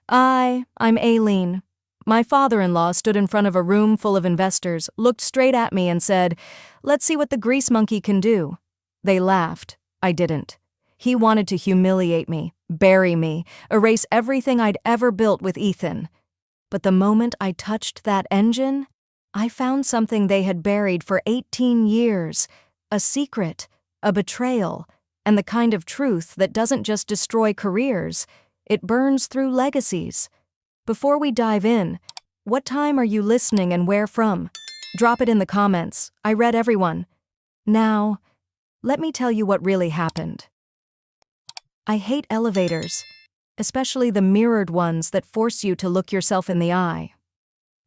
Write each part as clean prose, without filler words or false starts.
I'm Aileen. My father-in-law stood in front of a room full of investors, looked straight at me and said, "Let's see what the grease monkey can do." They laughed. I didn't. He wanted to humiliate me, bury me, erase everything I'd ever built with Ethan. But the moment I touched that engine, I found something they had buried for 18 years, a secret, a betrayal, and the kind of truth that doesn't just destroy careers, it burns through legacies. Before we dive in, what time are you listening and where from? Drop it in the comments. I read everyone. Now, let me tell you what really happened. I hate elevators, especially the mirrored ones that force you to look yourself in the eye.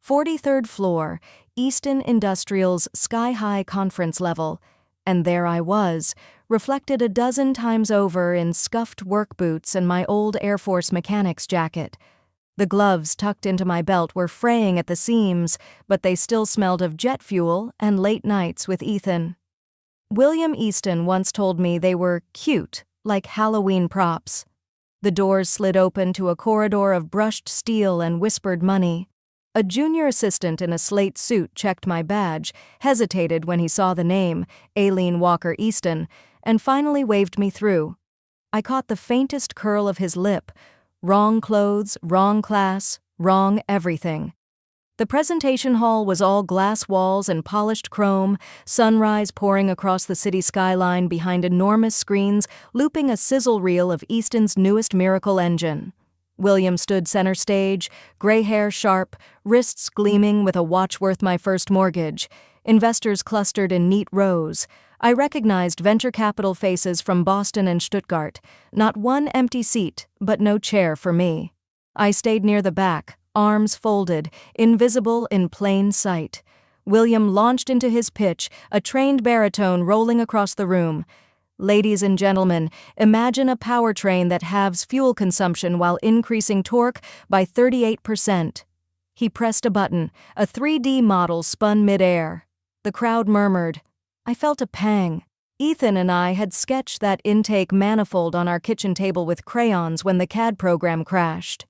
43rd floor, Easton Industrial's sky-high conference level, and there I was, reflected a dozen times over in scuffed work boots and my old Air Force mechanic's jacket. The gloves tucked into my belt were fraying at the seams, but they still smelled of jet fuel and late nights with Ethan. William Easton once told me they were cute, like Halloween props. The doors slid open to a corridor of brushed steel and whispered money. A junior assistant in a slate suit checked my badge, hesitated when he saw the name, Aileen Walker Easton, and finally waved me through. I caught the faintest curl of his lip. Wrong clothes, wrong class, wrong everything. The presentation hall was all glass walls and polished chrome, sunrise pouring across the city skyline behind enormous screens looping a sizzle reel of Easton's newest miracle engine. William stood center stage, gray hair sharp, wrists gleaming with a watch worth my first mortgage. Investors clustered in neat rows. I recognized venture capital faces from Boston and Stuttgart. Not one empty seat, but no chair for me. I stayed near the back, arms folded, invisible in plain sight. William launched into his pitch, a trained baritone rolling across the room. "Ladies and gentlemen, imagine a powertrain that halves fuel consumption while increasing torque by 38%. He pressed a button. A 3D model spun midair. The crowd murmured. I felt a pang. Ethan and I had sketched that intake manifold on our kitchen table with crayons when the CAD program crashed.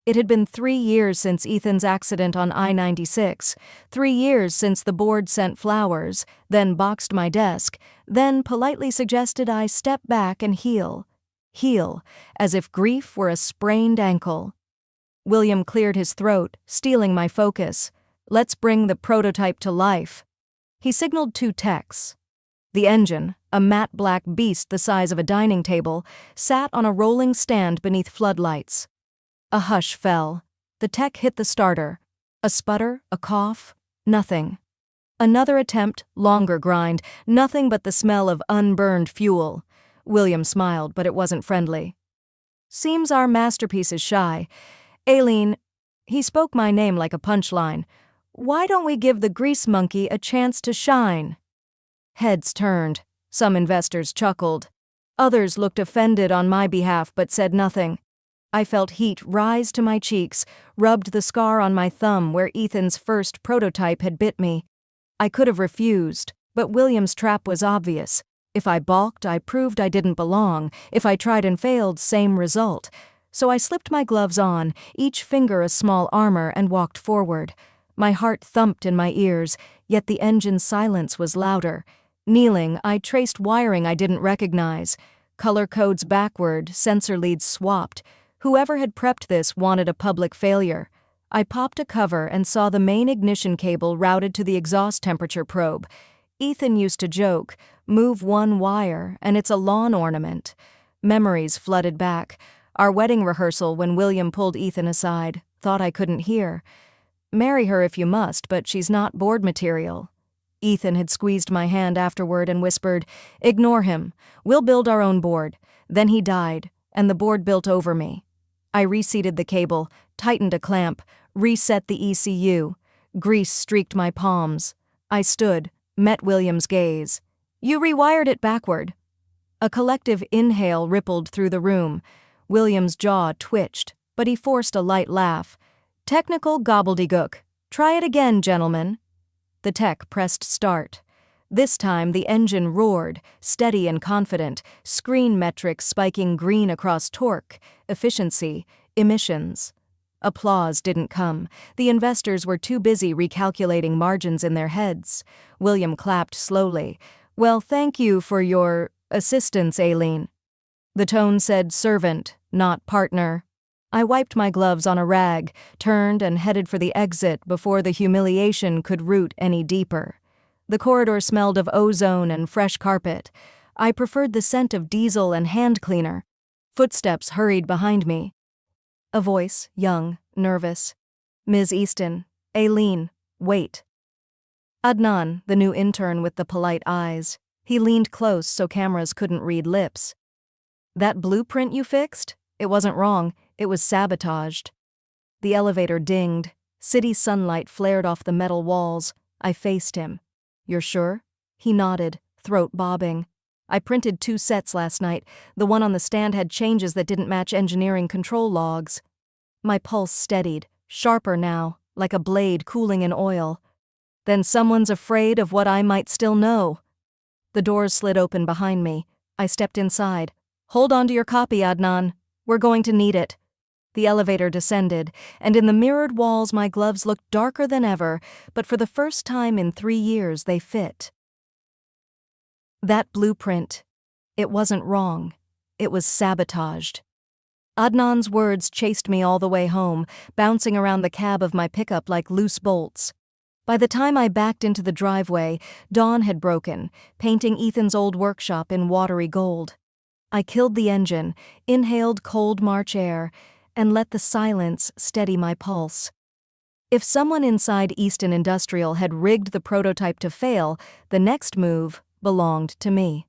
It had been 3 years since Ethan's accident on I-96, 3 years since the board sent flowers, then boxed my desk, then politely suggested I step back and heal. Heal, as if grief were a sprained ankle. William cleared his throat, stealing my focus. "Let's bring the prototype to life." He signaled 2 techs. The engine, a matte black beast the size of a dining table, sat on a rolling stand beneath floodlights. A hush fell. The tech hit the starter. A sputter, a cough, nothing. Another attempt, longer grind, nothing but the smell of unburned fuel. William smiled, but it wasn't friendly. "Seems our masterpiece is shy. Aileen," he spoke my name like a punchline, "why don't we give the grease monkey a chance to shine?" Heads turned. Some investors chuckled. Others looked offended on my behalf but said nothing. I felt heat rise to my cheeks, rubbed the scar on my thumb where Ethan's first prototype had bit me. I could have refused, but William's trap was obvious. If I balked, I proved I didn't belong. If I tried and failed, same result. So I slipped my gloves on, each finger a small armor, and walked forward. My heart thumped in my ears, yet the engine's silence was louder. Kneeling, I traced wiring I didn't recognize. Color codes backward, sensor leads swapped. Whoever had prepped this wanted a public failure. I popped a cover and saw the main ignition cable routed to the exhaust temperature probe. Ethan used to joke, "Move one wire, and it's a lawn ornament." Memories flooded back. Our wedding rehearsal when William pulled Ethan aside, thought I couldn't hear. "Marry her if you must, but she's not board material." Ethan had squeezed my hand afterward and whispered, "Ignore him. We'll build our own board." Then he died, and the board built over me. I reseated the cable, tightened a clamp, reset the ECU. Grease streaked my palms. I stood, met William's gaze. "You rewired it backward." A collective inhale rippled through the room. William's jaw twitched, but he forced a light laugh. "Technical gobbledygook. Try it again, gentlemen." The tech pressed start. This time the engine roared, steady and confident, screen metrics spiking green across torque, efficiency, emissions. Applause didn't come. The investors were too busy recalculating margins in their heads. William clapped slowly. "Well, thank you for your assistance, Aileen." The tone said servant, not partner. I wiped my gloves on a rag, turned and headed for the exit before the humiliation could root any deeper. The corridor smelled of ozone and fresh carpet. I preferred the scent of diesel and hand cleaner. Footsteps hurried behind me. A voice, young, nervous. "Ms. Easton, Aileen, wait." Adnan, the new intern with the polite eyes. He leaned close so cameras couldn't read lips. "That blueprint you fixed? It wasn't wrong, it was sabotaged." The elevator dinged. City sunlight flared off the metal walls. I faced him. "You're sure?" He nodded, throat bobbing. "I printed 2 sets last night. The one on the stand had changes that didn't match engineering control logs." My pulse steadied, sharper now, like a blade cooling in oil. "Then someone's afraid of what I might still know." The doors slid open behind me. I stepped inside. "Hold on to your copy, Adnan. We're going to need it." The elevator descended, and in the mirrored walls my gloves looked darker than ever, but for the first time in 3 years they fit. That blueprint. It wasn't wrong. It was sabotaged. Adnan's words chased me all the way home, bouncing around the cab of my pickup like loose bolts. By the time I backed into the driveway, dawn had broken, painting Ethan's old workshop in watery gold. I killed the engine, inhaled cold March air, and let the silence steady my pulse. If someone inside Easton Industrial had rigged the prototype to fail, the next move belonged to me.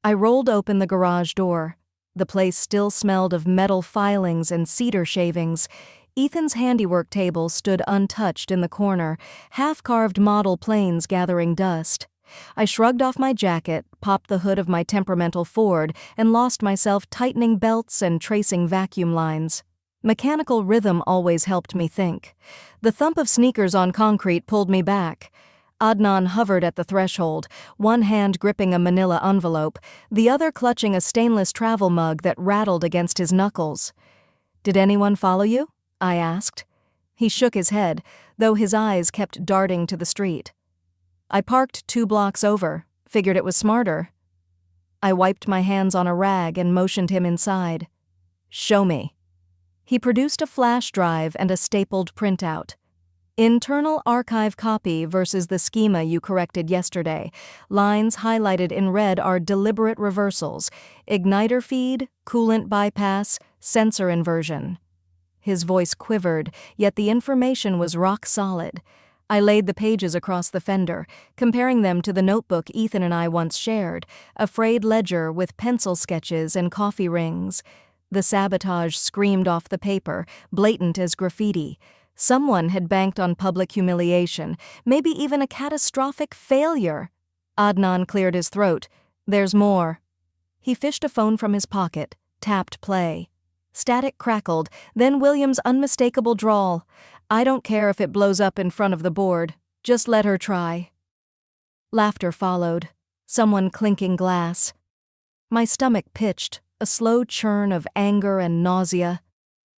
I rolled open the garage door. The place still smelled of metal filings and cedar shavings. Ethan's handiwork table stood untouched in the corner, half-carved model planes gathering dust. I shrugged off my jacket, popped the hood of my temperamental Ford, and lost myself tightening belts and tracing vacuum lines. Mechanical rhythm always helped me think. The thump of sneakers on concrete pulled me back. Adnan hovered at the threshold, one hand gripping a manila envelope, the other clutching a stainless travel mug that rattled against his knuckles. "Did anyone follow you?" I asked. He shook his head, though his eyes kept darting to the street. "I parked 2 blocks over, figured it was smarter." I wiped my hands on a rag and motioned him inside. "Show me." He produced a flash drive and a stapled printout. "Internal archive copy versus the schema you corrected yesterday. Lines highlighted in red are deliberate reversals. Igniter feed, coolant bypass, sensor inversion." His voice quivered, yet the information was rock solid. I laid the pages across the fender, comparing them to the notebook Ethan and I once shared, a frayed ledger with pencil sketches and coffee rings. The sabotage screamed off the paper, blatant as graffiti. Someone had banked on public humiliation, maybe even a catastrophic failure. Adnan cleared his throat. "There's more." He fished a phone from his pocket, tapped play. Static crackled, then William's unmistakable drawl. "I don't care if it blows up in front of the board. Just let her try." Laughter followed. Someone clinking glass. My stomach pitched, a slow churn of anger and nausea.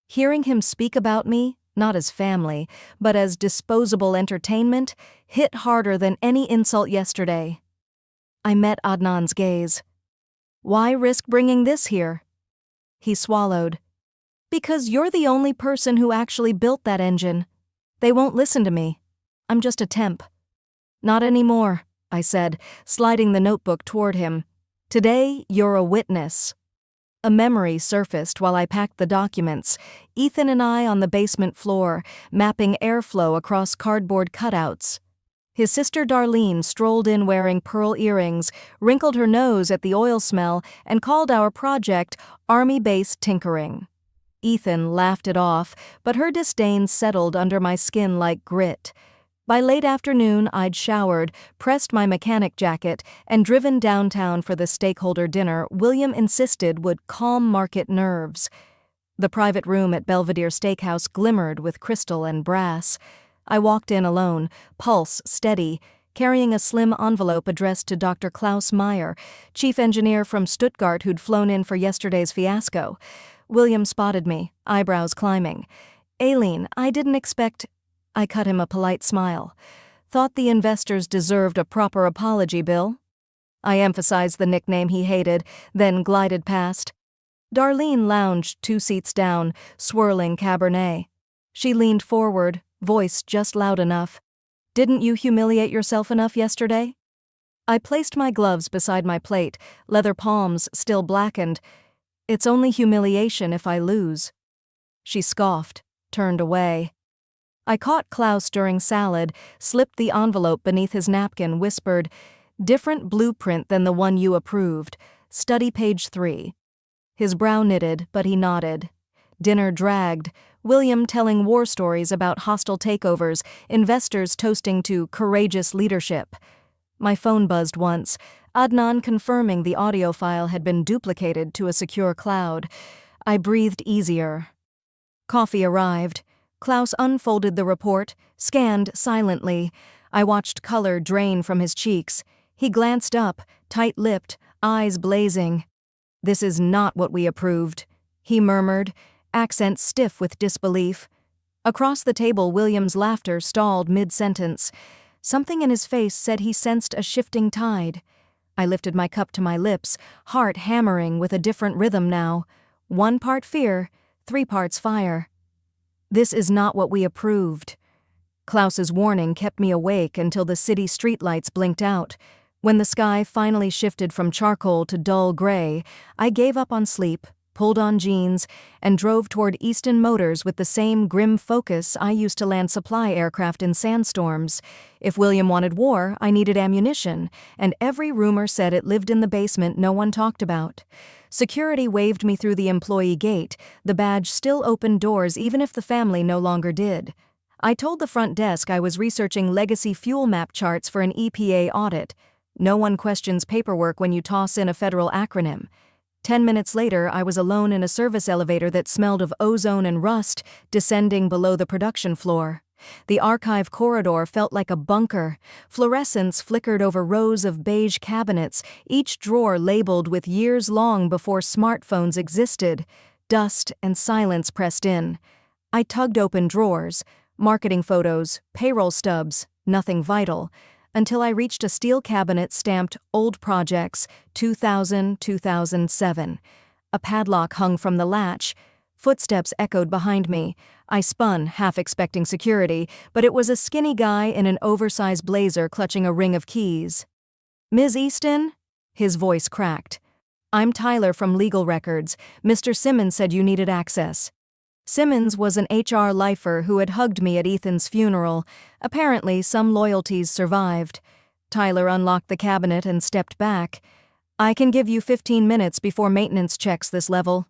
Hearing him speak about me, not as family, but as disposable entertainment, hit harder than any insult yesterday. I met Adnan's gaze. "Why risk bringing this here?" He swallowed. "Because you're the only person who actually built that engine. They won't listen to me. I'm just a temp." "Not anymore," I said, sliding the notebook toward him. "Today, you're a witness." A memory surfaced while I packed the documents, Ethan and I on the basement floor, mapping airflow across cardboard cutouts. His sister Darlene strolled in wearing pearl earrings, wrinkled her nose at the oil smell, and called our project Army-Based Tinkering. Ethan laughed it off, but her disdain settled under my skin like grit. By late afternoon, I'd showered, pressed my mechanic jacket, and driven downtown for the stakeholder dinner William insisted would calm market nerves. The private room at Belvedere Steakhouse glimmered with crystal and brass. I walked in alone, pulse steady, carrying a slim envelope addressed to Dr. Klaus Meyer, chief engineer from Stuttgart who'd flown in for yesterday's fiasco. William spotted me, eyebrows climbing. Aileen, I didn't expect. I cut him a polite smile. Thought the investors deserved a proper apology, Bill. I emphasized the nickname he hated, then glided past. Darlene lounged 2 seats down, swirling Cabernet. She leaned forward, voice just loud enough. Didn't you humiliate yourself enough yesterday? I placed my gloves beside my plate, leather palms still blackened. It's only humiliation if I lose. She scoffed, turned away. I caught Klaus during salad, slipped the envelope beneath his napkin, whispered, "Different blueprint than the one you approved. Study page 3. His brow knitted, but he nodded. Dinner dragged, William telling war stories about hostile takeovers, investors toasting to courageous leadership. My phone buzzed once, Adnan confirming the audio file had been duplicated to a secure cloud. I breathed easier. Coffee arrived. Klaus unfolded the report, scanned silently. I watched color drain from his cheeks. He glanced up, tight-lipped, eyes blazing. "This is not what we approved," he murmured, accent stiff with disbelief. Across the table, William's laughter stalled mid-sentence. Something in his face said he sensed a shifting tide. I lifted my cup to my lips, heart hammering with a different rhythm now. 1 part fear, 3 parts fire. "This is not what we approved." Klaus's warning kept me awake until the city streetlights blinked out. When the sky finally shifted from charcoal to dull gray, I gave up on sleep, pulled on jeans, and drove toward Easton Motors with the same grim focus I used to land supply aircraft in sandstorms. If William wanted war, I needed ammunition, and every rumor said it lived in the basement no one talked about. Security waved me through the employee gate. The badge still opened doors even if the family no longer did. I told the front desk I was researching legacy fuel map charts for an EPA audit. No one questions paperwork when you toss in a federal acronym. 10 minutes later, I was alone in a service elevator that smelled of ozone and rust, descending below the production floor. The archive corridor felt like a bunker. Fluorescents flickered over rows of beige cabinets, each drawer labeled with years long before smartphones existed. Dust and silence pressed in. I tugged open drawers, marketing photos, payroll stubs, nothing vital, until I reached a steel cabinet stamped Old Projects, 2000-2007. A padlock hung from the latch. Footsteps echoed behind me. I spun, half expecting security, but it was a skinny guy in an oversized blazer clutching a ring of keys. "Ms. Easton?" His voice cracked. "I'm Tyler from Legal Records. Mr. Simmons said you needed access." Simmons was an HR lifer who had hugged me at Ethan's funeral. Apparently, some loyalties survived. Tyler unlocked the cabinet and stepped back. "I can give you 15 minutes before maintenance checks this level."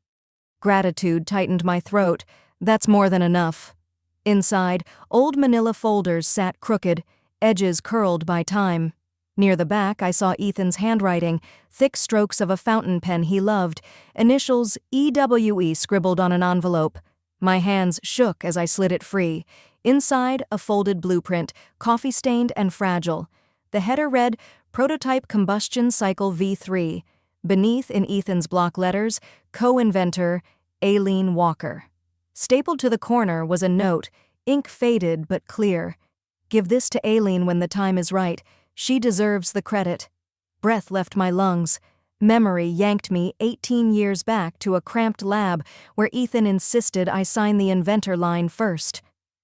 Gratitude tightened my throat. That's more than enough. Inside, old manila folders sat crooked, edges curled by time. Near the back, I saw Ethan's handwriting, thick strokes of a fountain pen he loved, initials EWE scribbled on an envelope. My hands shook as I slid it free. Inside, a folded blueprint, coffee-stained and fragile. The header read, Prototype Combustion Cycle V3. Beneath, in Ethan's block letters, co-inventor, Aileen Walker. Stapled to the corner was a note, ink faded but clear. "Give this to Aileen when the time is right. She deserves the credit." Breath left my lungs. Memory yanked me 18 years back to a cramped lab where Ethan insisted I sign the inventor line first.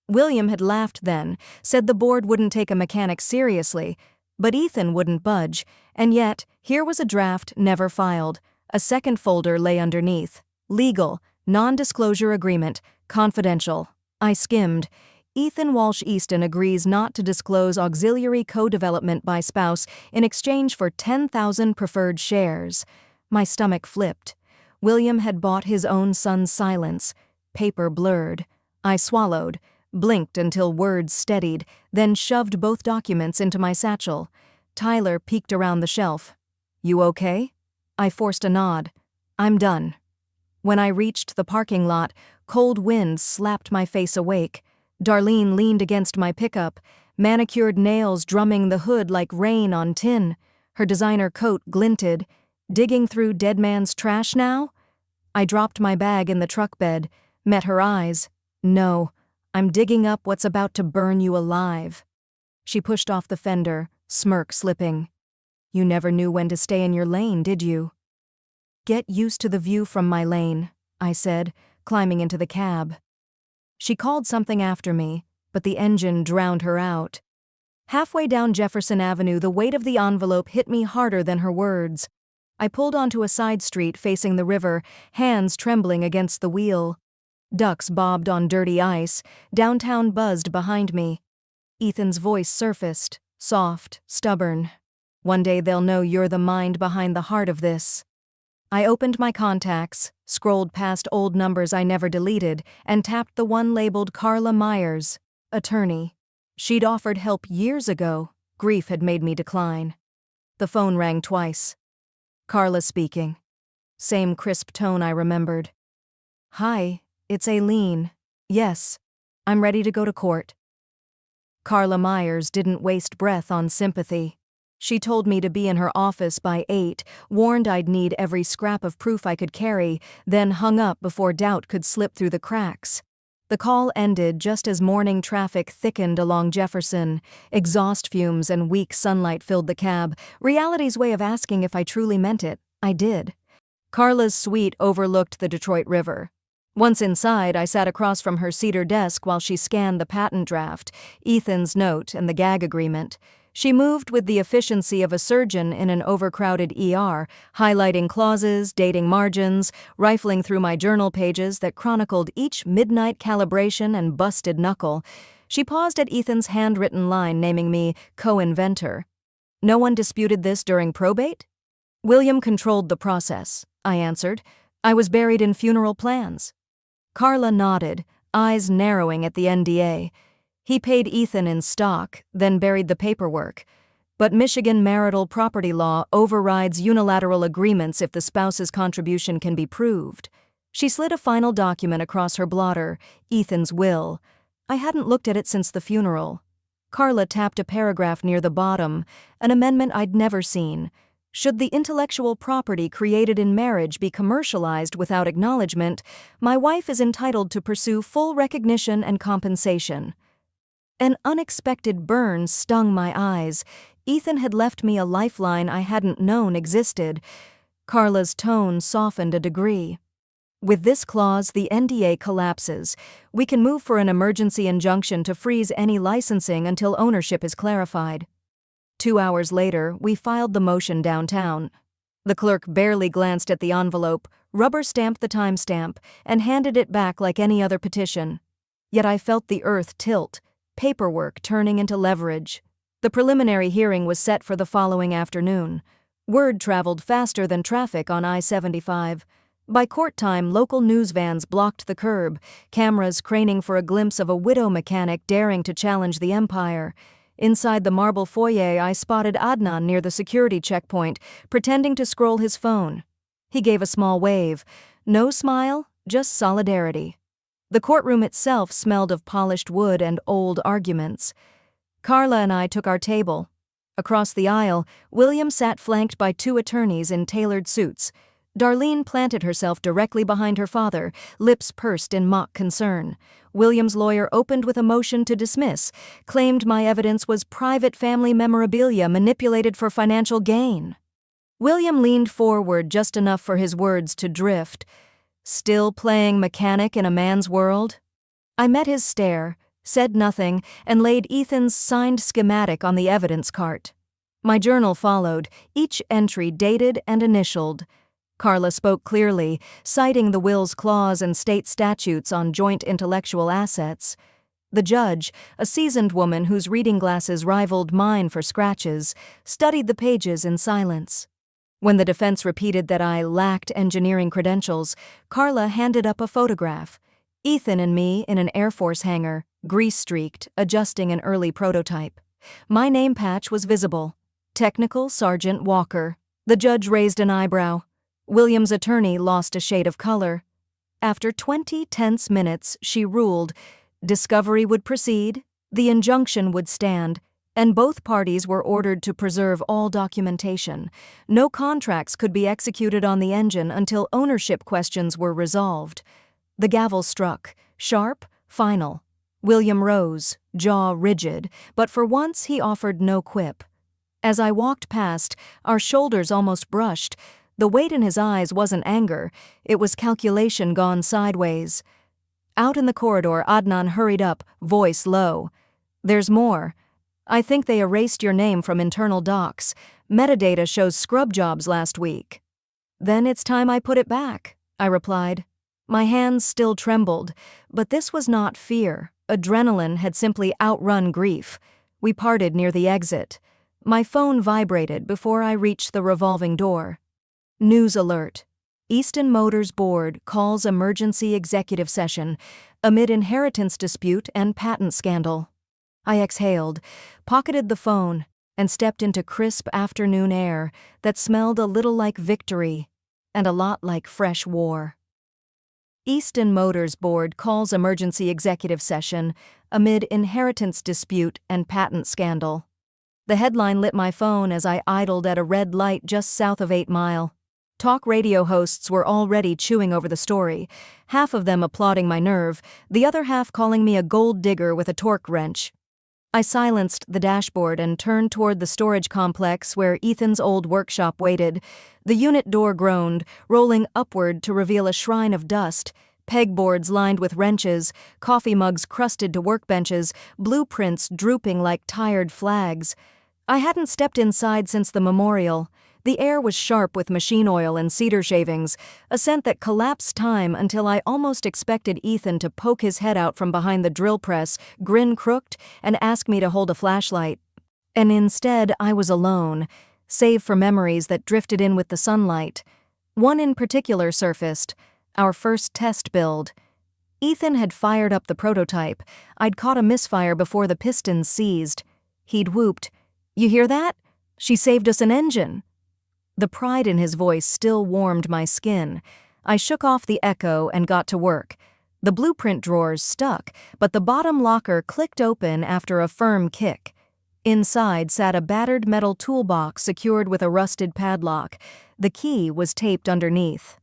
William had laughed then, said the board wouldn't take a mechanic seriously, but Ethan wouldn't budge, and yet, here was a draft never filed. A second folder lay underneath. Legal, non-disclosure agreement, confidential. I skimmed. Ethan Walsh Easton agrees not to disclose auxiliary co-development by spouse in exchange for 10,000 preferred shares. My stomach flipped. William had bought his own son's silence. Paper blurred. I swallowed, blinked until words steadied, then shoved both documents into my satchel. Tyler peeked around the shelf. "You okay?" I forced a nod. "I'm done." When I reached the parking lot, cold winds slapped my face awake. Darlene leaned against my pickup, manicured nails drumming the hood like rain on tin. Her designer coat glinted. "Digging through dead man's trash now?" I dropped my bag in the truck bed, met her eyes. No, I'm digging up what's about to burn you alive. She pushed off the fender, smirk slipping. You never knew when to stay in your lane, did you? Get used to the view from my lane, I said, climbing into the cab. She called something after me, but the engine drowned her out. Halfway down Jefferson Avenue, the weight of the envelope hit me harder than her words. I pulled onto a side street facing the river, hands trembling against the wheel. Ducks bobbed on dirty ice, downtown buzzed behind me. Ethan's voice surfaced, soft, stubborn. One day they'll know you're the mind behind the heart of this. I opened my contacts, scrolled past old numbers I never deleted, and tapped the one labeled Carla Myers, attorney. She'd offered help years ago. Grief had made me decline. The phone rang twice. Carla speaking. Same crisp tone I remembered. Hi, it's Aileen. Yes, I'm ready to go to court. Carla Myers didn't waste breath on sympathy. She told me to be in her office by 8, warned I'd need every scrap of proof I could carry, then hung up before doubt could slip through the cracks. The call ended just as morning traffic thickened along Jefferson. Exhaust fumes and weak sunlight filled the cab. Reality's way of asking if I truly meant it. I did. Carla's suite overlooked the Detroit River. Once inside, I sat across from her cedar desk while she scanned the patent draft, Ethan's note, and the gag agreement. She moved with the efficiency of a surgeon in an overcrowded ER, highlighting clauses, dating margins, rifling through my journal pages that chronicled each midnight calibration and busted knuckle. She paused at Ethan's handwritten line naming me co-inventor. No one disputed this during probate? William controlled the process, I answered. I was buried in funeral plans. Carla nodded, eyes narrowing at the NDA. He paid Ethan in stock, then buried the paperwork. But Michigan marital property law overrides unilateral agreements if the spouse's contribution can be proved. She slid a final document across her blotter, Ethan's will. I hadn't looked at it since the funeral. Carla tapped a paragraph near the bottom, an amendment I'd never seen. Should the intellectual property created in marriage be commercialized without acknowledgement, my wife is entitled to pursue full recognition and compensation. An unexpected burn stung my eyes. Ethan had left me a lifeline I hadn't known existed. Carla's tone softened a degree. With this clause, the NDA collapses. We can move for an emergency injunction to freeze any licensing until ownership is clarified. 2 hours later, we filed the motion downtown. The clerk barely glanced at the envelope, rubber-stamped the timestamp, and handed it back like any other petition. Yet I felt the earth tilt, paperwork turning into leverage. The preliminary hearing was set for the following afternoon. Word traveled faster than traffic on I-75. By court time, local news vans blocked the curb, cameras craning for a glimpse of a widow mechanic daring to challenge the empire. Inside the marble foyer, I spotted Adnan near the security checkpoint, pretending to scroll his phone. He gave a small wave. No smile, just solidarity. The courtroom itself smelled of polished wood and old arguments. Carla and I took our table. Across the aisle, William sat flanked by 2 attorneys in tailored suits. Darlene planted herself directly behind her father, lips pursed in mock concern. William's lawyer opened with a motion to dismiss, claimed my evidence was private family memorabilia manipulated for financial gain. William leaned forward just enough for his words to drift. Still playing mechanic in a man's world? I met his stare, said nothing, and laid Ethan's signed schematic on the evidence cart. My journal followed, each entry dated and initialed. Carla spoke clearly, citing the will's clause and state statutes on joint intellectual assets. The judge, a seasoned woman whose reading glasses rivaled mine for scratches, studied the pages in silence. When the defense repeated that I lacked engineering credentials, Carla handed up a photograph. Ethan and me in an Air Force hangar, grease-streaked, adjusting an early prototype. My name patch was visible. Technical Sergeant Walker. The judge raised an eyebrow. William's attorney lost a shade of color. After 20 tense minutes, she ruled discovery would proceed, the injunction would stand, and both parties were ordered to preserve all documentation. No contracts could be executed on the engine until ownership questions were resolved. The gavel struck, sharp, Final. William rose, jaw rigid, but for once he offered no quip. As I walked past, our shoulders almost brushed. The weight in his eyes wasn't anger, it was calculation gone sideways. Out in the corridor, Adnan hurried up, voice low. "There's more. I think they erased your name from internal docs. Metadata shows scrub jobs last week." "Then it's time I put it back," I replied. My hands still trembled, but this was not fear. Adrenaline had simply outrun grief. We parted near the exit. My phone vibrated before I reached the revolving door. News alert. Easton Motors Board calls emergency executive session amid inheritance dispute and patent scandal. I exhaled, pocketed the phone, and stepped into crisp afternoon air that smelled a little like victory and a lot like fresh war. Easton Motors Board calls emergency executive session amid inheritance dispute and patent scandal. The headline lit my phone as I idled at a red light just south of 8 Mile. Talk radio hosts were already chewing over the story, half of them applauding my nerve, the other half calling me a gold digger with a torque wrench. I silenced the dashboard and turned toward the storage complex where Ethan's old workshop waited. The unit door groaned, rolling upward to reveal a shrine of dust, pegboards lined with wrenches, coffee mugs crusted to workbenches, blueprints drooping like tired flags. I hadn't stepped inside since the memorial. The air was sharp with machine oil and cedar shavings, a scent that collapsed time until I almost expected Ethan to poke his head out from behind the drill press, grin crooked, and ask me to hold a flashlight. And instead, I was alone, save for memories that drifted in with the sunlight. One in particular surfaced, our first test build. Ethan had fired up the prototype. I'd caught a misfire before the pistons seized. He'd whooped, "You hear that? She saved us an engine." The pride in his voice still warmed my skin. I shook off the echo and got to work. The blueprint drawers stuck, but the bottom locker clicked open after a firm kick. Inside sat a battered metal toolbox secured with a rusted padlock. The key was taped underneath.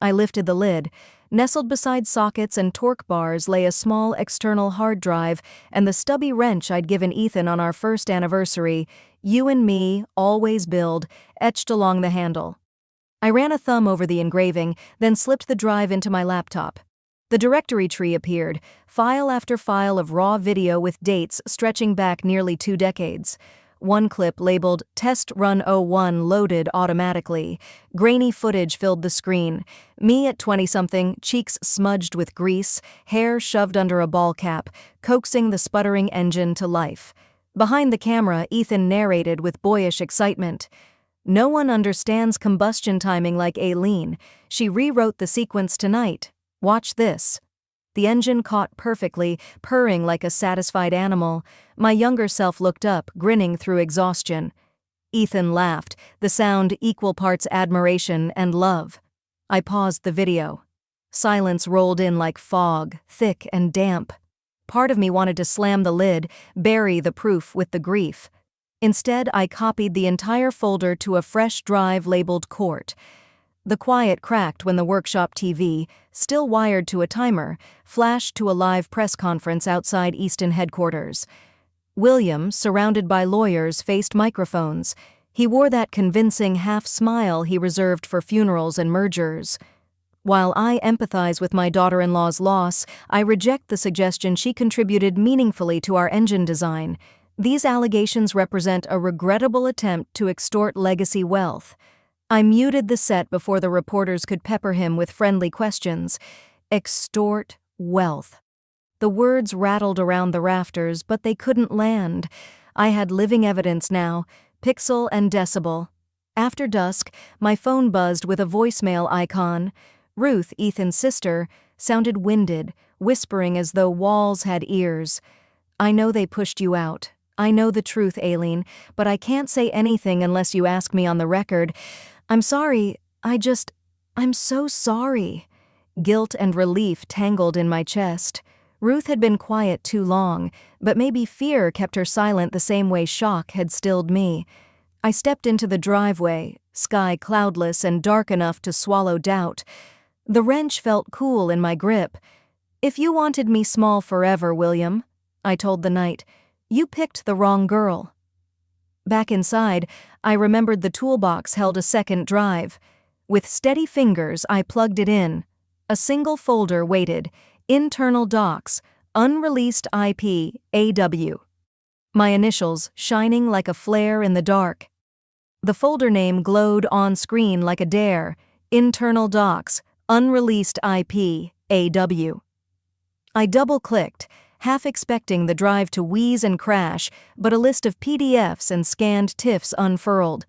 I lifted the lid. Nestled beside sockets and torque bars lay a small external hard drive and the stubby wrench I'd given Ethan on our first anniversary. "You and me, always build," etched along the handle. I ran a thumb over the engraving, then slipped the drive into my laptop. The directory tree appeared, file after file of raw video with dates stretching back nearly 2 decades. One clip labeled Test Run 01 loaded automatically. Grainy footage filled the screen. Me at 20-something, cheeks smudged with grease, hair shoved under a ball cap, coaxing the sputtering engine to life. Behind the camera, Ethan narrated with boyish excitement. "No one understands combustion timing like Aileen. She rewrote the sequence tonight. Watch this." The engine caught perfectly, purring like a satisfied animal. My younger self looked up, grinning through exhaustion. Ethan laughed, the sound equal parts admiration and love. I paused the video. Silence rolled in like fog, thick and damp. Part of me wanted to slam the lid, bury the proof with the grief. Instead, I copied the entire folder to a fresh drive labeled Court. The quiet cracked when the workshop TV, still wired to a timer, flashed to a live press conference outside Easton headquarters. William, surrounded by lawyers, faced microphones. He wore that convincing half-smile he reserved for funerals and mergers. While I empathize with my daughter-in-law's loss, I reject the suggestion she contributed meaningfully to our engine design. These allegations represent a regrettable attempt to extort legacy wealth. I muted the set before the reporters could pepper him with friendly questions. Extort wealth. The words rattled around the rafters, but they couldn't land. I had living evidence now, pixel and decibel. After dusk, my phone buzzed with a voicemail icon. Ruth, Ethan's sister, sounded winded, whispering as though walls had ears. "I know they pushed you out. I know the truth, Aileen, but I can't say anything unless you ask me on the record. I'm sorry, I'm so sorry." Guilt and relief tangled in my chest. Ruth had been quiet too long, but maybe fear kept her silent the same way shock had stilled me. I stepped into the driveway, sky cloudless and dark enough to swallow doubt. The wrench felt cool in my grip. "If you wanted me small forever, William," I told the knight, "you picked the wrong girl." Back inside, I remembered the toolbox held a second drive. With steady fingers, I plugged it in. A single folder waited: internal docs, unreleased IP, AW. My initials shining like a flare in the dark. The folder name glowed on screen like a dare: internal docs, unreleased IP, AW. I double-clicked, half expecting the drive to wheeze and crash, but a list of PDFs and scanned TIFFs unfurled.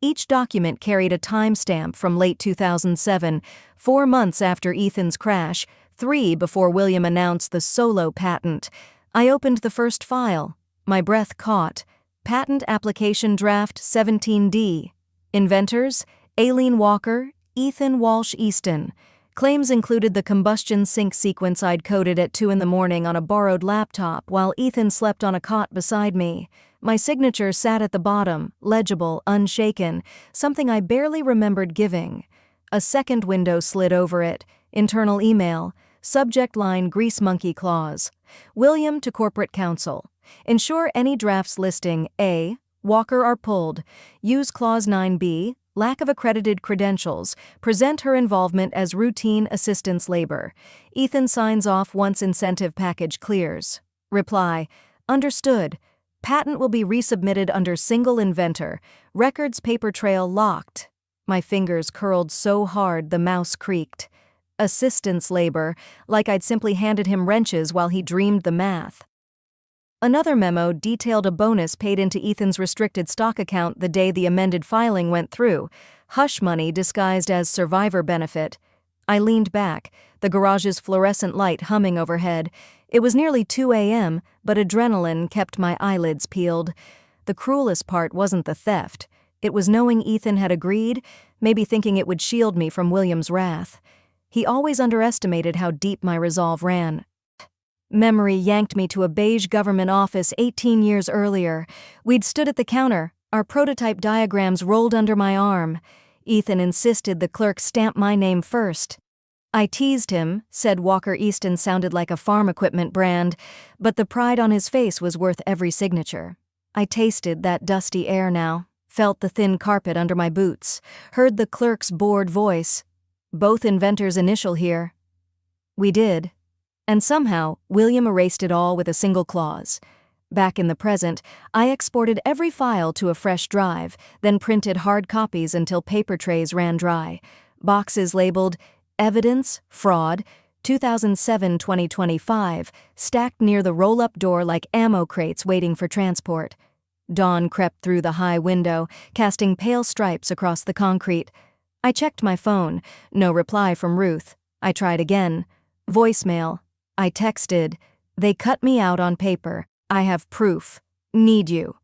Each document carried a timestamp from late 2007, 4 months after Ethan's crash, 3 before William announced the solo patent. I opened the first file. My breath caught. Patent Application Draft 17D. Inventors: Aileen Walker, Ethan Walsh Easton. Claims included the combustion sync sequence I'd coded at 2 a.m. on a borrowed laptop while Ethan slept on a cot beside me. My signature sat at the bottom, legible, unshaken, something I barely remembered giving. A second window slid over it. Internal email. Subject line: Grease Monkey Clause. William to Corporate Counsel. Ensure any drafts listing A. Walker are pulled. Use Clause 9B. Lack of accredited credentials. Present her involvement as routine assistance labor. Ethan signs off once incentive package clears. Reply: Understood. Patent will be resubmitted under single inventor. Records paper trail locked. My fingers curled so hard the mouse creaked. Assistance labor, like I'd simply handed him wrenches while he dreamed the math. Another memo detailed a bonus paid into Ethan's restricted stock account the day the amended filing went through. Hush money disguised as survivor benefit. I leaned back, the garage's fluorescent light humming overhead. It was nearly 2 a.m., but adrenaline kept my eyelids peeled. The cruelest part wasn't the theft. It was knowing Ethan had agreed, maybe thinking it would shield me from William's wrath. He always underestimated how deep my resolve ran. Memory yanked me to a beige government office 18 years earlier. We'd stood at the counter, our prototype diagrams rolled under my arm. Ethan insisted the clerk stamp my name first. I teased him, said Walker Easton sounded like a farm equipment brand, but the pride on his face was worth every signature. I tasted that dusty air now, felt the thin carpet under my boots, heard the clerk's bored voice. Both inventors initial here. We did. And somehow, William erased it all with a single clause. Back in the present, I exported every file to a fresh drive, then printed hard copies until paper trays ran dry. Boxes labeled Evidence, Fraud, 2007-2025, stacked near the roll-up door like ammo crates waiting for transport. Dawn crept through the high window, casting pale stripes across the concrete. I checked my phone. No reply from Ruth. I tried again. Voicemail. I texted, "They cut me out on paper. I have proof. Need you."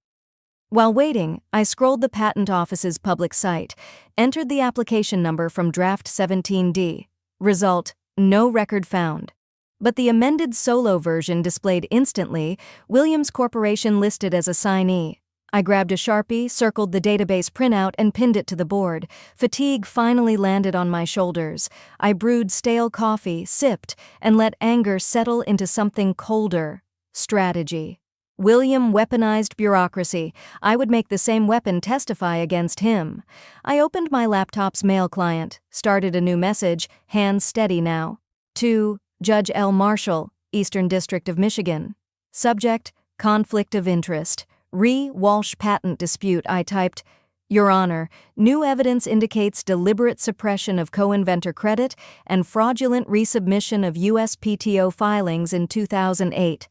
While waiting, I scrolled the patent office's public site, entered the application number from Draft 17D. Result: no record found. But the amended solo version displayed instantly, Williams Corporation listed as assignee. I grabbed a Sharpie, circled the database printout, and pinned it to the board. Fatigue finally landed on my shoulders. I brewed stale coffee, sipped, and let anger settle into something colder: strategy. William weaponized bureaucracy. I would make the same weapon testify against him. I opened my laptop's mail client, started a new message, hands steady now. To Judge L. Marshall, Eastern District of Michigan. Subject: conflict of interest. Walsh patent dispute. I typed, "Your Honor, new evidence indicates deliberate suppression of co-inventor credit and fraudulent resubmission of USPTO filings in 2008.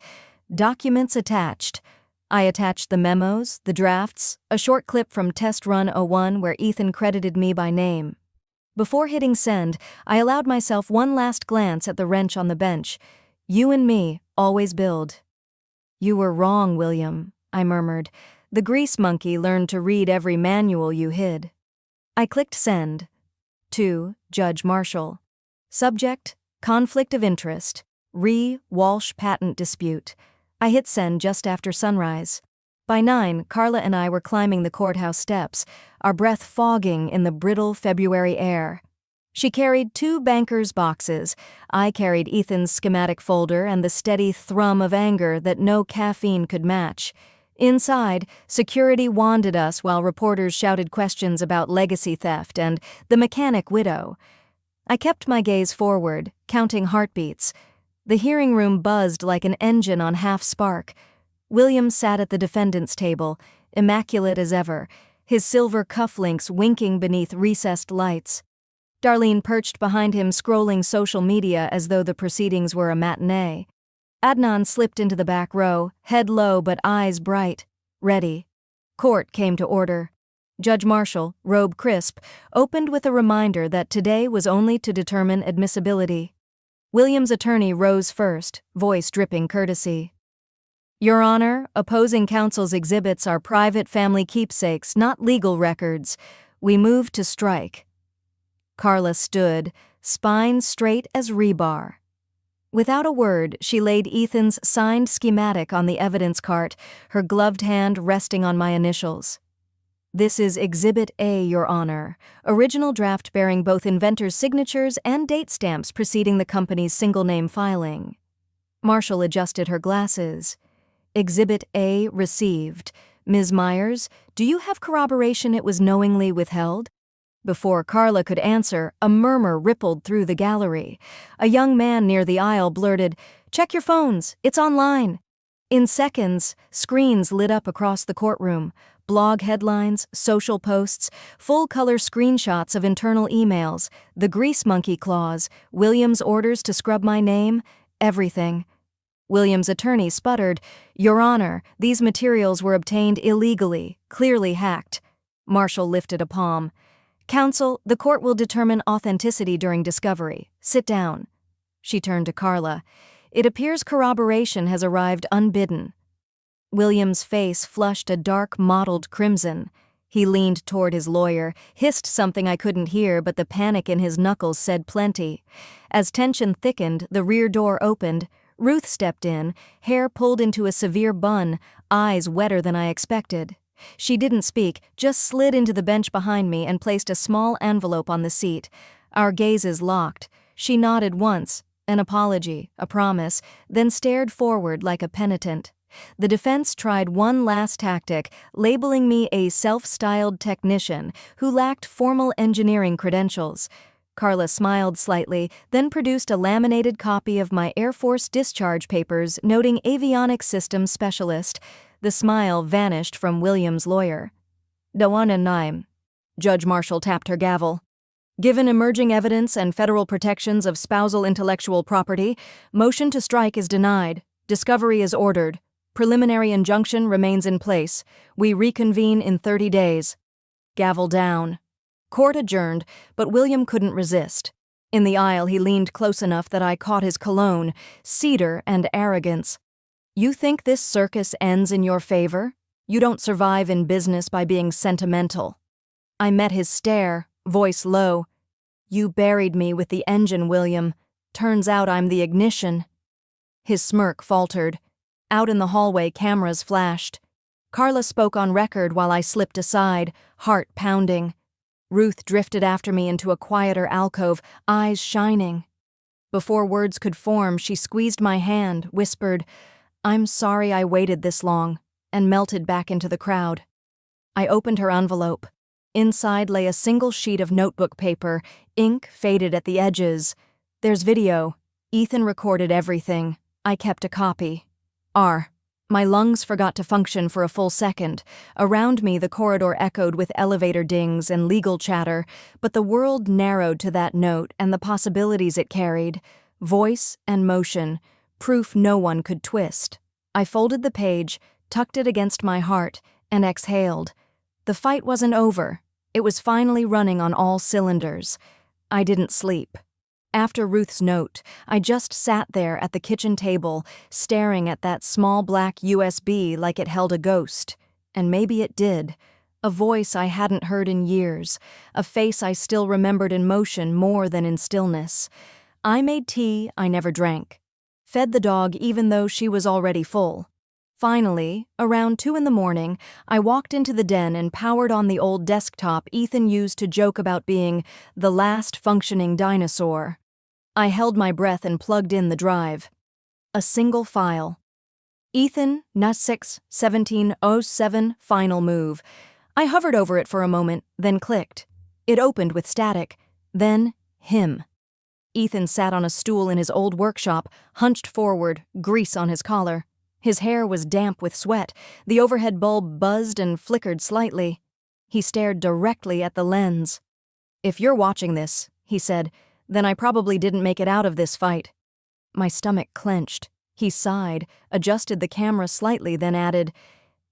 Documents attached." I attached the memos, the drafts, a short clip from Test Run 01 where Ethan credited me by name. Before hitting send, I allowed myself one last glance at the wrench on the bench. "You and me always build." "You were wrong, William," I murmured. "The grease monkey learned to read every manual you hid." I clicked send. To Judge Marshall. Subject: conflict of interest. Walsh patent dispute. I hit send just after sunrise. By 9, Carla and I were climbing the courthouse steps, our breath fogging in the brittle February air. She carried 2 banker's boxes. I carried Ethan's schematic folder and the steady thrum of anger that no caffeine could match. Inside, security wanded us while reporters shouted questions about legacy theft and the mechanic widow. I kept my gaze forward, counting heartbeats. The hearing room buzzed like an engine on half spark. William sat at the defendant's table, immaculate as ever, his silver cufflinks winking beneath recessed lights. Darlene perched behind him, scrolling social media as though the proceedings were a matinee. Adnan slipped into the back row, head low but eyes bright. Ready. Court came to order. Judge Marshall, robe crisp, opened with a reminder that today was only to determine admissibility. William's attorney rose first, voice dripping courtesy. Your Honor, opposing counsel's exhibits are private family keepsakes, not legal records. We move to strike. Carla stood, spine straight as rebar. Without a word, she laid Ethan's signed schematic on the evidence cart, her gloved hand resting on my initials. This is Exhibit A, Your Honor, original draft bearing both inventor's signatures and date stamps preceding the company's single-name filing. Marshall adjusted her glasses. Exhibit A received. Ms. Myers, do you have corroboration it was knowingly withheld? Before Carla could answer, a murmur rippled through the gallery. A young man near the aisle blurted, "Check your phones, it's online." In seconds, screens lit up across the courtroom. Blog headlines, social posts, full-color screenshots of internal emails, the grease monkey clause, Williams' orders to scrub my name, everything. Williams' attorney sputtered, "Your Honor, these materials were obtained illegally, clearly hacked." Marshall lifted a palm. "Counsel, the court will determine authenticity during discovery. Sit down." She turned to Carla. "It appears corroboration has arrived unbidden." William's face flushed a dark mottled crimson. He leaned toward his lawyer, hissed something I couldn't hear, but the panic in his knuckles said plenty. As tension thickened, the rear door opened. Ruth stepped in, hair pulled into a severe bun, eyes wetter than I expected. She didn't speak, just slid into the bench behind me and placed a small envelope on the seat. Our gazes locked. She nodded once, an apology, a promise, then stared forward like a penitent. The defense tried one last tactic, labeling me a self-styled technician who lacked formal engineering credentials. Carla smiled slightly, then produced a laminated copy of my Air Force discharge papers noting avionics systems specialist. The smile vanished from William's lawyer. "Dawana Naim." Judge Marshall tapped her gavel. "Given emerging evidence and federal protections of spousal intellectual property, motion to strike is denied. Discovery is ordered. Preliminary injunction remains in place. We reconvene in 30 days. Gavel down. Court adjourned, but William couldn't resist. In the aisle, he leaned close enough that I caught his cologne, cedar and arrogance. "You think this circus ends in your favor? You don't survive in business by being sentimental." I met his stare, voice low. "You buried me with the engine, William. Turns out I'm the ignition." His smirk faltered. Out in the hallway, cameras flashed. Carla spoke on record while I slipped aside, heart pounding. Ruth drifted after me into a quieter alcove, eyes shining. Before words could form, she squeezed my hand, whispered, "I'm sorry I waited this long," and melted back into the crowd. I opened her envelope. Inside lay a single sheet of notebook paper, ink faded at the edges. There's video. Ethan recorded everything. I kept a copy. My lungs forgot to function for a full second. Around me, the corridor echoed with elevator dings and legal chatter, but the world narrowed to that note and the possibilities it carried. Voice and motion, proof no one could twist. I folded the page, tucked it against my heart, and exhaled. The fight wasn't over. It was finally running on all cylinders. I didn't sleep. After Ruth's note, I just sat there at the kitchen table, staring at that small black USB like it held a ghost. And maybe it did. A voice I hadn't heard in years, a face I still remembered in motion more than in stillness. I made tea I never drank. Fed the dog even though she was already full. Finally, around 2 in the morning, I walked into the den and powered on the old desktop Ethan used to joke about being the last functioning dinosaur. I held my breath and plugged in the drive. A single file. Ethan, NUS6, 1707, final move. I hovered over it for a moment, then clicked. It opened with static. Then, him. Ethan sat on a stool in his old workshop, hunched forward, grease on his collar. His hair was damp with sweat. The overhead bulb buzzed and flickered slightly. He stared directly at the lens. "If you're watching this," he said, "then I probably didn't make it out of this fight." My stomach clenched. He sighed, adjusted the camera slightly, then added,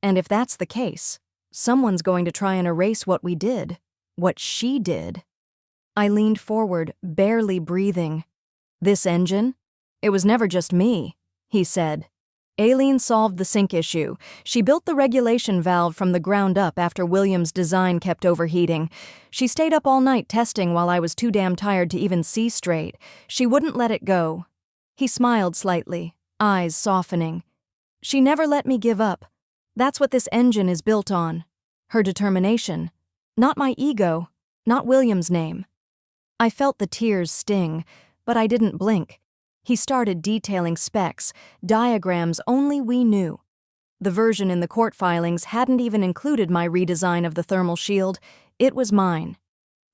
"And if that's the case, someone's going to try and erase what we did, what she did." I leaned forward, barely breathing. "This engine? It was never just me," he said. Aileen solved the sink issue. She built the regulation valve from the ground up after Williams' design kept overheating. She stayed up all night testing while I was too damn tired to even see straight. She wouldn't let it go. He smiled slightly, eyes softening. "She never let me give up. That's what this engine is built on. Her determination. Not my ego, not Williams' name." I felt the tears sting, but I didn't blink. He started detailing specs, diagrams only we knew. The version in the court filings hadn't even included my redesign of the thermal shield. It was mine.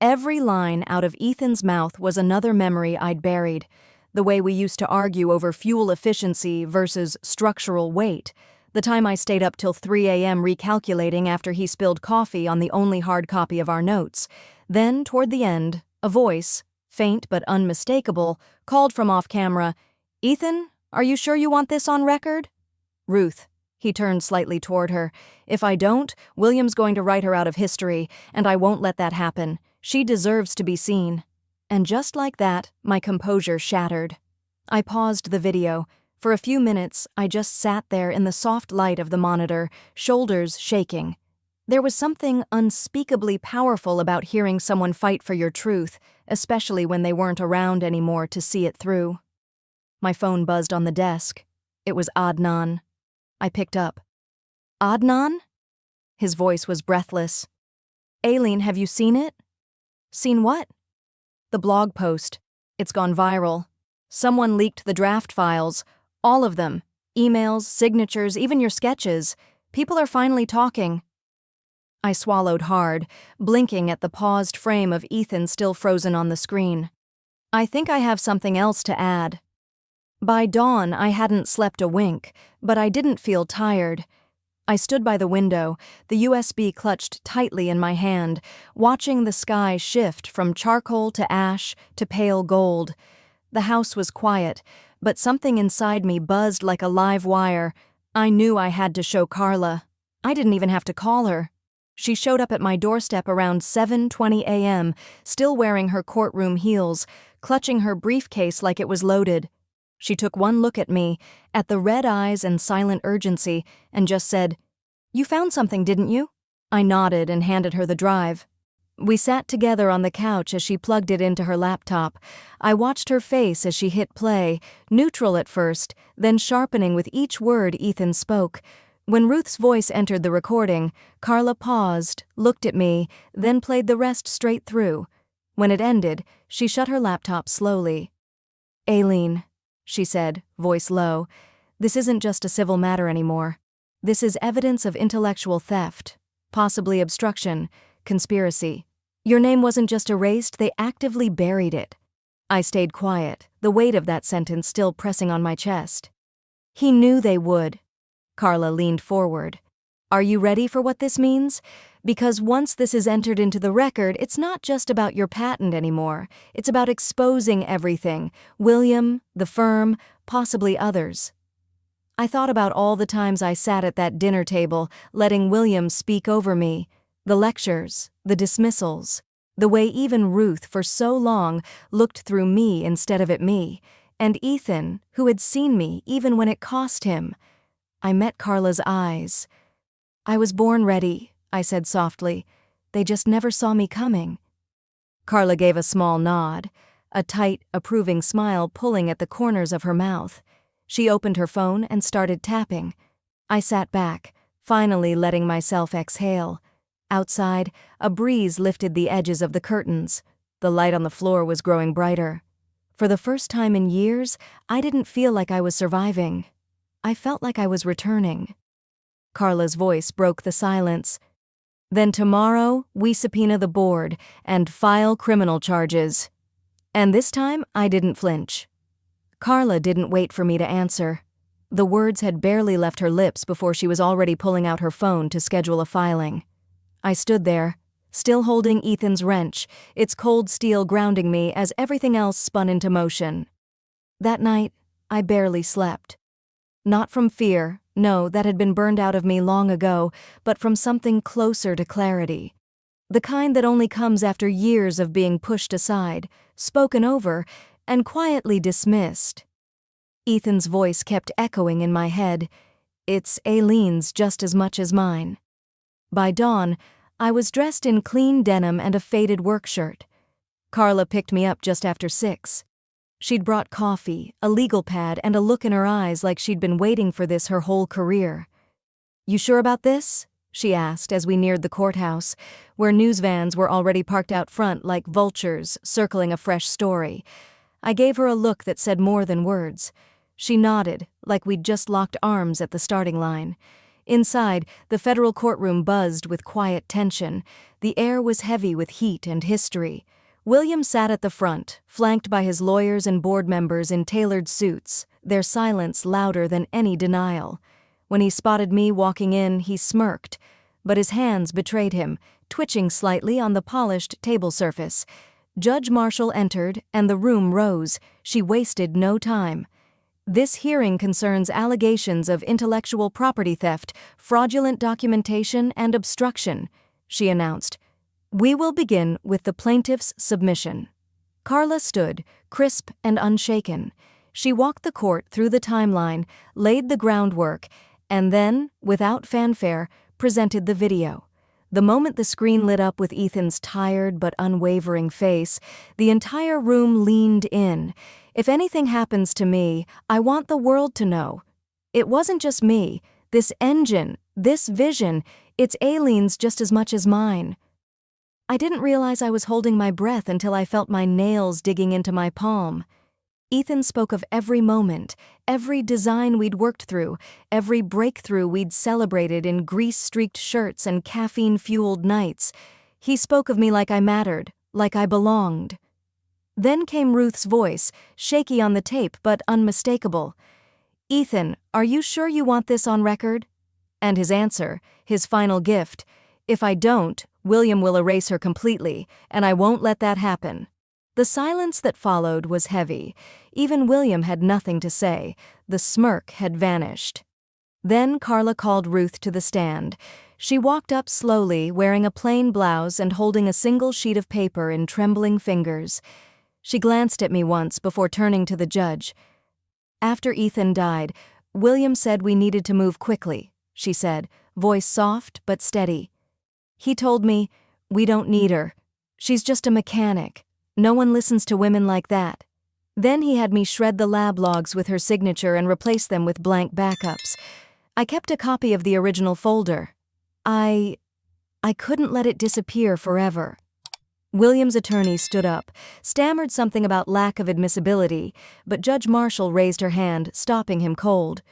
Every line out of Ethan's mouth was another memory I'd buried. The way we used to argue over fuel efficiency versus structural weight. The time I stayed up till 3 a.m. recalculating after he spilled coffee on the only hard copy of our notes. Then, toward the end, a voice, faint but unmistakable, called from off-camera, "Ethan, are you sure you want this on record?" "Ruth." He turned slightly toward her. "If I don't, William's going to write her out of history, and I won't let that happen. She deserves to be seen." And just like that, my composure shattered. I paused the video. For a few minutes, I just sat there in the soft light of the monitor, shoulders shaking. There was something unspeakably powerful about hearing someone fight for your truth, especially when they weren't around anymore to see it through. My phone buzzed on the desk. It was Adnan. I picked up. "Adnan?" His voice was breathless. "Aileen, have you seen it?" "Seen what?" "The blog post. It's gone viral. Someone leaked the draft files. All of them. Emails, signatures, even your sketches. People are finally talking." I swallowed hard, blinking at the paused frame of Ethan still frozen on the screen. "I think I have something else to add." By dawn, I hadn't slept a wink, but I didn't feel tired. I stood by the window, the USB clutched tightly in my hand, watching the sky shift from charcoal to ash to pale gold. The house was quiet, but something inside me buzzed like a live wire. I knew I had to show Carla. I didn't even have to call her. She showed up at my doorstep around 7:20 a.m., still wearing her courtroom heels, clutching her briefcase like it was loaded. She took one look at me, at the red eyes and silent urgency, and just said, "You found something, didn't you?" I nodded and handed her the drive. We sat together on the couch as she plugged it into her laptop. I watched her face as she hit play, neutral at first, then sharpening with each word Ethan spoke. When Ruth's voice entered the recording, Carla paused, looked at me, then played the rest straight through. When it ended, she shut her laptop slowly. "Aileen," she said, voice low, "this isn't just a civil matter anymore. This is evidence of intellectual theft, possibly obstruction, conspiracy. Your name wasn't just erased, they actively buried it." I stayed quiet, the weight of that sentence still pressing on my chest. "He knew they would." Carla leaned forward. "Are you ready for what this means? Because once this is entered into the record, it's not just about your patent anymore. It's about exposing everything. William, the firm, possibly others." I thought about all the times I sat at that dinner table, letting William speak over me. The lectures, the dismissals, the way even Ruth, for so long, looked through me instead of at me, and Ethan, who had seen me even when it cost him. I met Carla's eyes. "I was born ready," I said softly. "They just never saw me coming." Carla gave a small nod, a tight, approving smile pulling at the corners of her mouth. She opened her phone and started tapping. I sat back, finally letting myself exhale. Outside, a breeze lifted the edges of the curtains. The light on the floor was growing brighter. For the first time in years, I didn't feel like I was surviving. I felt like I was returning. Carla's voice broke the silence. Then tomorrow, we subpoena the board and file criminal charges. And this time, I didn't flinch. Carla didn't wait for me to answer. The words had barely left her lips before she was already pulling out her phone to schedule a filing. I stood there, still holding Ethan's wrench, its cold steel grounding me as everything else spun into motion. That night, I barely slept. Not from fear, no, that had been burned out of me long ago, but from something closer to clarity. The kind that only comes after years of being pushed aside, spoken over, and quietly dismissed. Ethan's voice kept echoing in my head. It's Aileen's just as much as mine. By dawn, I was dressed in clean denim and a faded work shirt. Carla picked me up just after 6. She'd brought coffee, a legal pad, and a look in her eyes like she'd been waiting for this her whole career. "You sure about this?" she asked as we neared the courthouse, where news vans were already parked out front like vultures circling a fresh story. I gave her a look that said more than words. She nodded, like we'd just locked arms at the starting line. Inside, the federal courtroom buzzed with quiet tension. The air was heavy with heat and history. William sat at the front, flanked by his lawyers and board members in tailored suits, their silence louder than any denial. When he spotted me walking in, he smirked, but his hands betrayed him, twitching slightly on the polished table surface. Judge Marshall entered, and the room rose. She wasted no time. "This hearing concerns allegations of intellectual property theft, fraudulent documentation, and obstruction," she announced. "We will begin with the plaintiff's submission." Carla stood, crisp and unshaken. She walked the court through the timeline, laid the groundwork, and then, without fanfare, presented the video. The moment the screen lit up with Ethan's tired but unwavering face, the entire room leaned in. "If anything happens to me, I want the world to know. It wasn't just me. This engine, this vision, it's Aileen's just as much as mine." I didn't realize I was holding my breath until I felt my nails digging into my palm. Ethan spoke of every moment, every design we'd worked through, every breakthrough we'd celebrated in grease-streaked shirts and caffeine-fueled nights. He spoke of me like I mattered, like I belonged. Then came Ruth's voice, shaky on the tape but unmistakable. "Ethan, are you sure you want this on record?" And his answer, his final gift, "If I don't, William will erase her completely, and I won't let that happen." The silence that followed was heavy. Even William had nothing to say. The smirk had vanished. Then Carla called Ruth to the stand. She walked up slowly, wearing a plain blouse and holding a single sheet of paper in trembling fingers. She glanced at me once before turning to the judge. "After Ethan died, William said we needed to move quickly," she said, voice soft but steady. "He told me, we don't need her. She's just a mechanic. No one listens to women like that." Then he had me shred the lab logs with her signature and replace them with blank backups. I kept a copy of the original folder. I couldn't let it disappear forever. William's attorney stood up, stammered something about lack of admissibility, but Judge Marshall raised her hand, stopping him cold.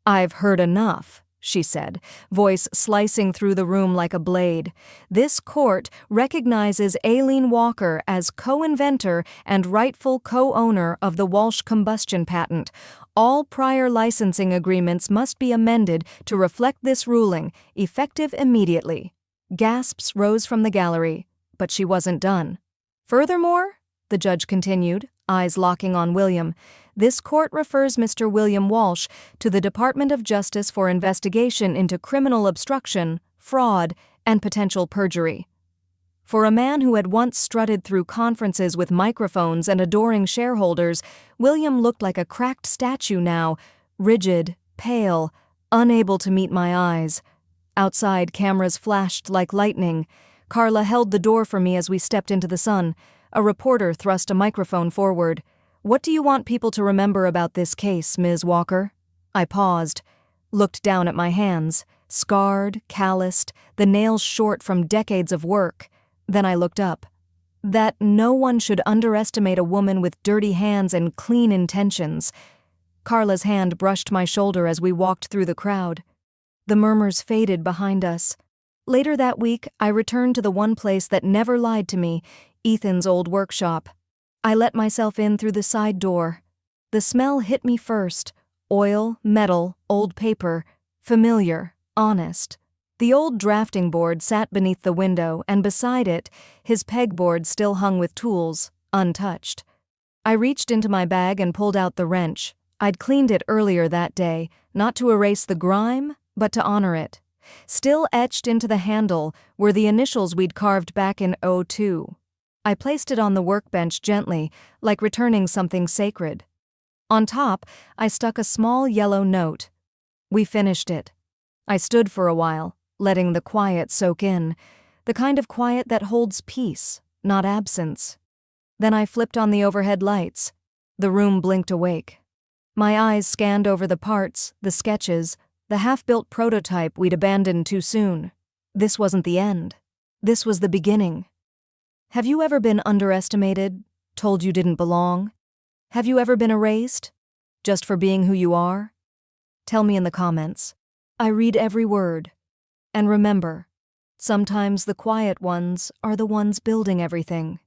"I've heard enough," she said, voice slicing through the room like a blade. "This court recognizes Aileen Walker as co-inventor and rightful co-owner of the Walsh combustion patent. All prior licensing agreements must be amended to reflect this ruling, effective immediately." Gasps rose from the gallery, but she wasn't done. "Furthermore," the judge continued, eyes locking on William, "this court refers Mr. William Walsh to the Department of Justice for investigation into criminal obstruction, fraud, and potential perjury." For a man who had once strutted through conferences with microphones and adoring shareholders, William looked like a cracked statue now, rigid, pale, unable to meet my eyes. Outside, cameras flashed like lightning. Carla held the door for me as we stepped into the sun. A reporter thrust a microphone forward. "What do you want people to remember about this case, Ms. Walker?" I paused. looked down at my hands, scarred, calloused, the nails short from decades of work. Then I looked up. That no one should underestimate a woman with dirty hands and clean intentions. Carla's hand brushed my shoulder as we walked through the crowd. The murmurs faded behind us. Later that week, I returned to the one place that never lied to me, Ethan's old workshop. I let myself in through the side door. The smell hit me first. Oil, metal, old paper. Familiar, honest. The old drafting board sat beneath the window, and beside it, his pegboard still hung with tools, untouched. I reached into my bag and pulled out the wrench. I'd cleaned it earlier that day, not to erase the grime, but to honor it. Still etched into the handle were the initials we'd carved back in '02. I placed it on the workbench gently, like returning something sacred. On top, I stuck a small yellow note. We finished it. I stood for a while, letting the quiet soak in, the kind of quiet that holds peace, not absence. Then I flipped on the overhead lights. The room blinked awake. My eyes scanned over the parts, the sketches, the half-built prototype we'd abandoned too soon. This wasn't the end. This was the beginning. Have you ever been underestimated, told you didn't belong? Have you ever been erased, just for being who you are? Tell me in the comments. I read every word. And remember, sometimes the quiet ones are the ones building everything.